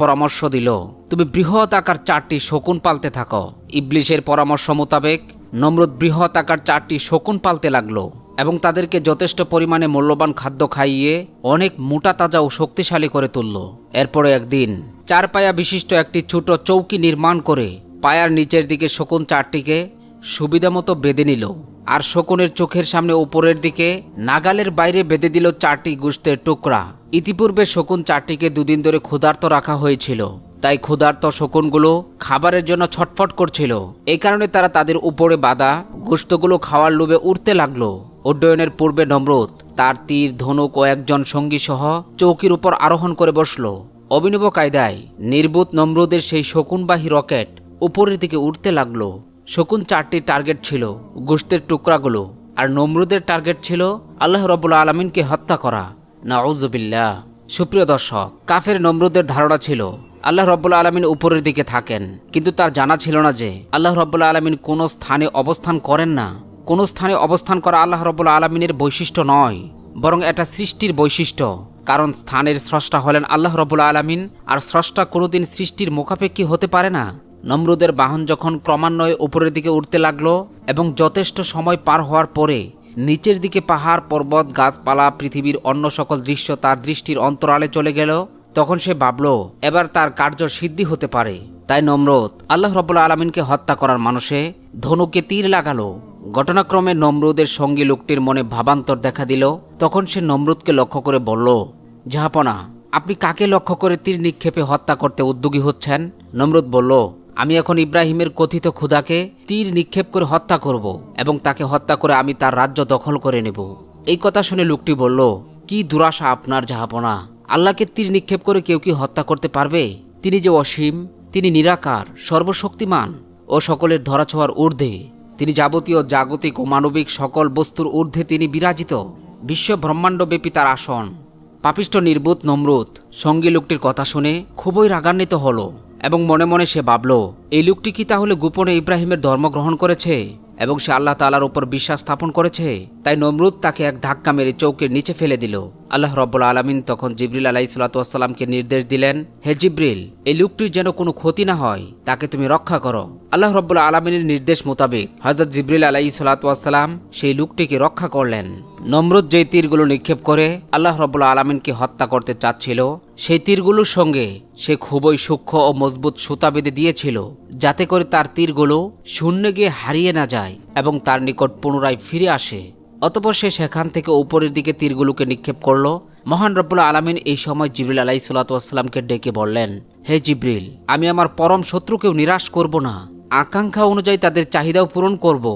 পরামর্শ দিল, তুমি বৃহৎ আকার 4টি শকুন পালতে থাকো। ইবলিশের পরামর্শ মোতাবেক নমরুদ বৃহৎ আকার 4টি শকুন পালতে লাগলো এবং তাদেরকে যথেষ্ট পরিমাণে মূল্যবান খাদ্য খাইয়ে অনেক মোটা তাজা ও শক্তিশালী করে তুলল। এরপরে একদিন 4 পায়া বিশিষ্ট একটি ছোট চৌকি নির্মাণ করে পায়ার নিচের দিকে শকুন 4টিকে সুবিধামতো বেঁধে নিল, আর শকুনের চোখের সামনে উপরের দিকে নাগালের বাইরে বেঁধে দিল 4টি গোশতের টুকরা। ইতিপূর্বে শকুন 4টিকে 2 দিন ধরে ক্ষুধার্ত রাখা হয়েছিল, তাই ক্ষুধার্ত শকুনগুলো খাবারের জন্য ছটফট করছিল। এই কারণে তারা তাদের উপরে বাঁধা গোশতগুলো খাওয়ার লোভে উঠতে লাগলো। উড্ডয়নের পূর্বে নমরুদ তার তীর, ধনুক ও একজন সঙ্গী সহ চৌকির উপর আরোহণ করে বসল। অভিনব কায়দায় নির্বুত নমরুদের সেই শকুনবাহী রকেট উপরের দিকে উঠতে লাগলো। শকুন 4টির টার্গেট ছিল গোশতের টুকরাগুলো, আর নমরুদের টার্গেট ছিল আল্লাহ রাব্বুল আলামিনকে হত্যা করা। নাউযুবিল্লাহ। সুপ্রিয় দর্শক, কাফের নমরুদের ধারণা ছিল আল্লাহ রাব্বুল আলামিন উপরের দিকে থাকেন, কিন্তু তার জানা ছিল না যে আল্লাহ রাব্বুল আলামিন কোনো স্থানে অবস্থান করেন না। কোনো স্থানে অবস্থান করা আল্লাহ রাব্বুল আলামিনের বৈশিষ্ট্য নয়, বরং এটা সৃষ্টির বৈশিষ্ট্য। কারণ স্থানের স্রষ্টা হলেন আল্লাহ রাব্বুল আলামিন, আর স্রষ্টা কোনোদিন সৃষ্টির মুখাপেক্ষী হতে পারে না। নমরুদের বাহন যখন ক্রমান্বয়ে উপরের দিকে উঠতে লাগলো এবং যথেষ্ট সময় পার হওয়ার পরে নিচের দিকে পাহাড়, পর্বত, গাছপালা, পৃথিবীর অন্য সকল দৃশ্য তার দৃষ্টির অন্তরালে চলে গেল, তখন সে ভাবল এবার তার কার্য সিদ্ধি হতে পারে। তাই নমরুদ আল্লাহ রাব্বুল আলামিনকে হত্যা করার মানসে ধনুকে তীর লাগালো। ঘটনাক্রমে নমরুদের সঙ্গী লোকটির মনে ভাবান্তর দেখা দিল। তখন সে নমরুদকে লক্ষ্য করে বলল, জাহাপনা, আপনি কাকে লক্ষ্য করে তীর নিক্ষেপে হত্যা করতে উদ্যোগী হচ্ছেন? নমরুদ বলল, আমি এখন ইব্রাহিমের কথিত ক্ষুধাকে তীর নিক্ষেপ করে হত্যা করব এবং তাকে হত্যা করে আমি তার রাজ্য দখল করে নেব। এই কথা শুনে লোকটি বলল, কি দুরাশা আপনার জাহাপনা! আল্লাহকে তীর নিক্ষেপ করে কেউ কি হত্যা করতে পারবে? তিনি যে অসীম, তিনি নিরাকার, সর্বশক্তিমান ও সকলের ধরাছোঁয়ার ঊর্ধ্বে। তিনি যাবতীয় জাগতিক ও মানবিক সকল বস্তুর ঊর্ধ্বে তিনি বিরাজিত। বিশ্ব ব্রহ্মাণ্ডব্যাপী তার আসন। পাপিষ্ঠ নির্বোধ নমরুদ সঙ্গী লোকটির কথা শুনে খুবই রাগান্বিত হলো এবং মনে মনে সে ভাবল, এই লোকটি কি তাহলে গোপনে ইব্রাহিমের ধর্ম গ্রহণ করেছে এবং সে আল্লাহ তাআলার উপর বিশ্বাস স্থাপন করেছে? তাই নমরুদ তাকে এক ধাক্কা মেরে চৌকের নিচে ফেলে দিল। আল্লাহ রাব্বুল আলামিন তখন জিবরিল আলাইহিসসালাতু ওয়াসসালামকে নির্দেশ দিলেন, হে জিবরিল, এই লোকটির যেন কোনো ক্ষতি না হয়, তাকে তুমি রক্ষা করো। আল্লাহ রাব্বুল আলামিনের নির্দেশ মোতাবেক হযরত জিবরিল আলাইহিসসালাতু ওয়াসসালাম সেই লোকটিকে রক্ষা করলেন। নমরুদ যেই তীরগুলো নিক্ষেপ করে আল্লাহ রাব্বুল আলামিনকে হত্যা করতে চাচ্ছিল, সেই তীরগুলোর সঙ্গে সে খুবই সূক্ষ্ম ও মজবুত সুতা বেঁধে দিয়েছিল, যাতে করে তার তীরগুলো শূন্যে গিয়ে হারিয়ে না যায় এবং তার নিকট পুনরায় ফিরে আসে। অতঃপর সে সেখান থেকে উপরের দিকে তীরগুলোকে নিক্ষেপ করল। মহান রব্বুল আলামিন এই সময় জিবরিল আলাইহিসসালাতু ওয়াসসালামকে ডেকে বললেন, হে জিবরিল, আমি আমার পরম শত্রুকেও নিরাশ করব না, আকাঙ্ক্ষা অনুযায়ী তাদের চাহিদাও পূরণ করব।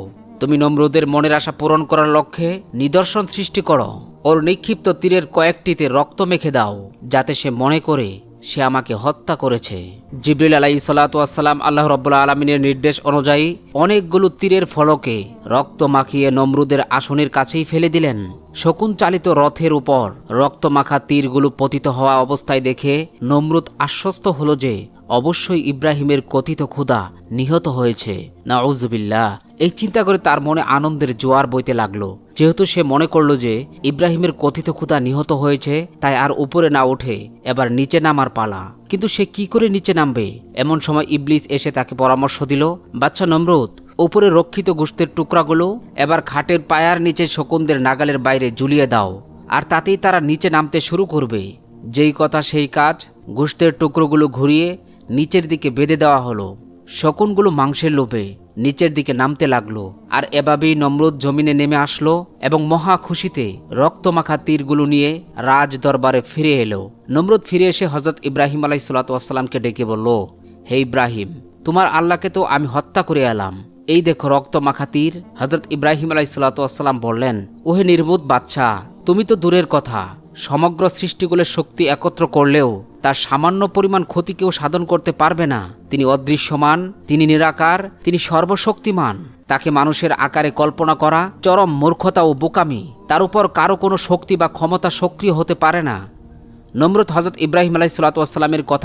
তুমি নমরুদের মনের আশা পূরণ করার লক্ষ্যে নিদর্শন সৃষ্টি করো। ওর নিক্ষিপ্ত তীরের কয়েকটিতে রক্ত মেখে দাও, যাতে সে মনে করে সে আমাকে হত্যা করেছে। জিবরিল আলাইহিসসালাতু ওয়াসসালাম আল্লাহ রাব্বুল আলামিনের নির্দেশ অনুযায়ী অনেকগুলো তীরের ফলকে রক্ত মাখিয়ে নমরুদের আসনের কাছেই ফেলে দিলেন। শকুন চালিত রথের উপর রক্ত মাখা তীরগুলো পতিত হওয়া অবস্থায় দেখে নমরুদ আশ্বস্ত হলো যে অবশ্যই ইব্রাহিমের কথিত ক্ষুধা নিহত হয়েছে। নাউযুবিল্লাহ। এই চিন্তা করে তার মনে আনন্দের জোয়ার বইতে লাগলো। যেহেতু সে মনে করলো যে ইব্রাহিমের কথিত ক্ষুধা নিহত হয়েছে, তাই আর উপরে না উঠে এবার নিচে নামার পালা। কিন্তু সে কি করে নিচে নামবে? এমন সময় ইবলিস এসে তাকে পরামর্শ দিল, বাচ্চা নমরুদ, উপরে রক্ষিত গোশতের টুকরাগুলো এবার খাটের পায়ার নিচে শকুনদের নাগালের বাইরে ঝুলিয়ে দাও, আর তাতেই তারা নিচে নামতে শুরু করবে। যেই কথা সেই কাজ। গোশতের টুকরোগুলো ঘুরিয়ে নিচের দিকে বেঁধে দেওয়া হলো। শকুনগুলো মাংসের লোভে নিচের দিকে নামতে লাগলো, আর এভাবেই নমরুদ জমিনে নেমে আসলো এবং মহা খুশিতে রক্তমাখা তীরগুলো নিয়ে রাজ দরবারে ফিরে এলো। নমরুদ ফিরে এসে হযরত ইব্রাহিম আলাইহিসসালাতু ওয়াসসালামকে ডেকে বলল, হে ইব্রাহিম, তোমার আল্লাহকে তো আমি হত্যা করে এলাম, এই দেখো রক্তমাখা তীর। হযরত ইব্রাহিম আলাইহিসসালাতু ওয়াসসালাম বললেন, ওহে নির্বোধ বাদশা, তুমি তো দূরের কথা, সমগ্র সৃষ্টিগুলোর শক্তি একত্র করলেও তার সামান্য পরিমাণ ক্ষতি কেউ সাধন করতে পারবে না। তিনি অদৃশ্যমান, তিনি নিরাকার, তিনি সর্বশক্তিমান। তাকে মানুষের আকারে কল্পনা করা চরম মূর্খতা ও বোকামি। তার উপর কারো কোনো শক্তি বা ক্ষমতা সক্রিয় হতে পারে না। নমরুদ হযরত ইব্রাহিম আলাইহিসসালাতু ওয়াসসালামের কথা